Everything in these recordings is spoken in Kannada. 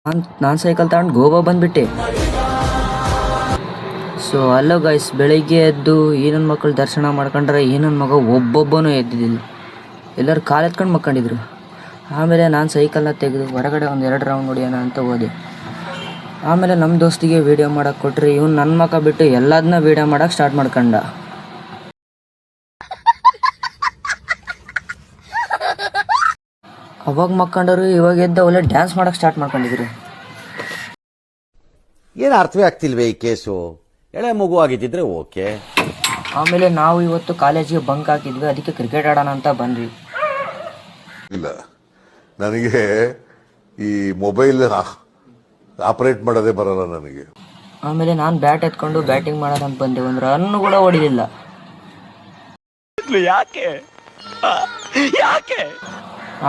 ನಾನು ಸೈಕಲ್ ತಗೊಂಡು ಗೋವಾ ಬಂದುಬಿಟ್ಟೆ. ಸೊ ಅಲ್ಲೋ ಗೈಸ್, ಬೆಳಿಗ್ಗೆ ಎದ್ದು ಈ ನನ್ನ ಮಕ್ಕಳು ದರ್ಶನ ಮಾಡ್ಕೊಂಡ್ರೆ ಈ ನನ್ನ ಮಗ ಒಬ್ಬೊಬ್ಬನೂ ಎದ್ದಿದ್ದಿಲ್ಲ. ಎಲ್ಲರೂ ಕಾಲು ಎತ್ಕೊಂಡು ಮಕ್ಕೊಂಡಿದ್ರು. ಆಮೇಲೆ ನಾನು ಸೈಕಲ್ನ ತೆಗೆದು ಹೊರಗಡೆ ಒಂದು 2 ರೌಂಡ್ ಹೊಡಿಯೋಣ ಅಂತ ಹೋದೆ. ಆಮೇಲೆ ನಮ್ಮ ದೋಸ್ತಿಗೆ ವೀಡಿಯೋ ಮಾಡೋಕ್ಕೆ ಕೊಟ್ಟರೆ ಇವ್ನು ನನ್ನ ಮಕ್ಕ ಬಿಟ್ಟು ಎಲ್ಲದನ್ನ ವೀಡಿಯೋ ಮಾಡೋಕ್ಕೆ ಸ್ಟಾರ್ಟ್ ಮಾಡ್ಕೊಂಡ. ಅವಾಗ ಮಕ್ಕೊಂಡರು, ಇವಾಗ ಎದ್ದ ಒಳ್ಳೆ ಡ್ಯಾನ್ಸ್ ಮಾಡೋಕ್ಕೆ ಸ್ಟಾರ್ಟ್ ಮಾಡ್ಕೊಂಡಿದ್ರು. ಏನು ಅರ್ಥವೇ ಆಗ್ತಿಲ್ವೇ ಈ ಕೇಸು? ಎಳೆ ಮಗು ಆಗಿದ್ದಿದ್ರೆ ಓಕೆ. ಆಮೇಲೆ ನಾವು ಇವತ್ತು ಕಾಲೇಜಿಗೆ ಬಂಕ್ ಹಾಕಿದ್ವಿ, ಅದಕ್ಕೆ ಕ್ರಿಕೆಟ್ ಆಡೋಣ ಅಂತ ಬಂದ್ವಿ. ಇಲ್ಲ, ನನಗೆ ಈ ಮೊಬೈಲ್ ಆಪರೇಟ್ ಮಾಡೋದೇ ಬರಲ್ಲ ನನಗೆ. ಆಮೇಲೆ ನಾನು ಬ್ಯಾಟ್ ಎತ್ಕೊಂಡು ಬ್ಯಾಟಿಂಗ್ ಮಾಡೋದಂತ ಬಂದೆ. ಒಂದು ರನ್ ಕೂಡ ಹೊಡಿಲಿಲ್ಲ. ಯಾಕೆ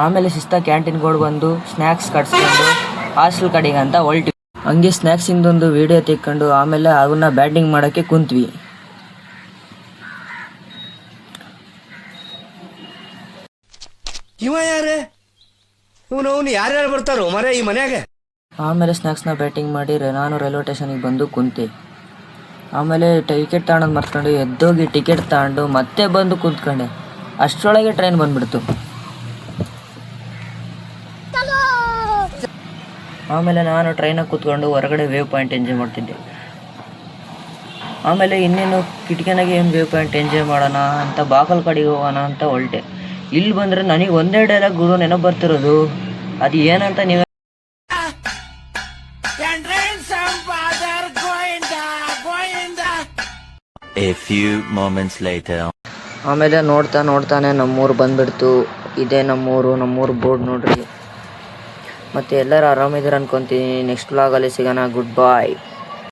ಆಮೇಲೆ ಶಿಸ್ತ ಕ್ಯಾಂಟೀನ್ಗಳು ಬಂದು ಸ್ನ್ಯಾಕ್ಸ್ ಕಟ್ಸ್ಕೊಂಡು ಹಾಸ್ಟೆಲ್ ಕಡೆಗೆ ಅಂತ ಹೊಲ್ಟಿ. ಹಂಗೆ ಸ್ನ್ಯಾಕ್ಸಿಂದೊಂದು ವಿಡಿಯೋ ತೆಕ್ಕೊಂಡು ಆಮೇಲೆ ಅವನ್ನ ಬ್ಯಾಟಿಂಗ್ ಮಾಡೋಕ್ಕೆ ಕುಂತ್ವಿ. ಇವ ಯಾರೇ ಇವನು ಯಾರ್ಯಾರು ಬರ್ತಾರೋ ಮರೆ ಈ ಮನ್ಯಾಗ? ಆಮೇಲೆ ಸ್ನ್ಯಾಕ್ಸ್ನ ಬ್ಯಾಟಿಂಗ್ ಮಾಡಿ ನಾನು ರೈಲ್ವೆ ಸ್ಟೇಷನಿಗೆ ಬಂದು ಕುಂತೆ. ಆಮೇಲೆ ಟಿಕೆಟ್ ತಗೊಂಡು ಮರ್ತ್ಕೊಂಡು ಎದ್ದೋಗಿ ಟಿಕೆಟ್ ತಗೊಂಡು ಮತ್ತೆ ಬಂದು ಕುಂತ್ಕೊಂಡೆ. ಅಷ್ಟರೊಳಗೆ ಟ್ರೈನ್ ಬಂದ್ಬಿಡ್ತು. ಆಮೇಲೆ ನಾನು ಟ್ರೈನಾಗ ಕೂತ್ಕೊಂಡು ಹೊರಗಡೆ ವೇವ್ ಪಾಯಿಂಟ್ ಎಂಜಾಯ್ ಮಾಡ್ತಿದ್ದೆ. ಆಮೇಲೆ ಇನ್ನೇನು ಕಿಟಕಿನಾಗೆ ಏನು ವೇವ್ ಪಾಯಿಂಟ್ ಎಂಜಾಯ್ ಮಾಡೋಣ ಅಂತ ಬಾಕಲ್ ಕಡೆಗೆ ಹೋಗೋಣ ಅಂತ ಹೊರಟೆ. ಇಲ್ಲಿ ಬಂದರೆ ನನಗೆ ಒಂದೇ ಡೈಲಾಗ್ ಗುರು ನೆನಪು ಬರ್ತಿರೋದು. ಅದು ಏನಂತ ನೀವು A few moments later. ಆಮೇಲೆ ನೋಡ್ತಾನೆ ನಮ್ಮೂರು ಬಂದುಬಿಡ್ತು. ಇದೇ ನಮ್ಮೂರು ಬೋರ್ಡ್ ನೋಡ್ರಿ. ಮತ್ತು ಎಲ್ಲರೂ ಆರಾಮಿದ್ದೀರ ಅನ್ಕೊತೀನಿ. ನೆಕ್ಸ್ಟ್ ವ್ಲಾಗಲ್ಲಿ ಸಿಗೋಣ. ಗುಡ್ ಬಾಯ್.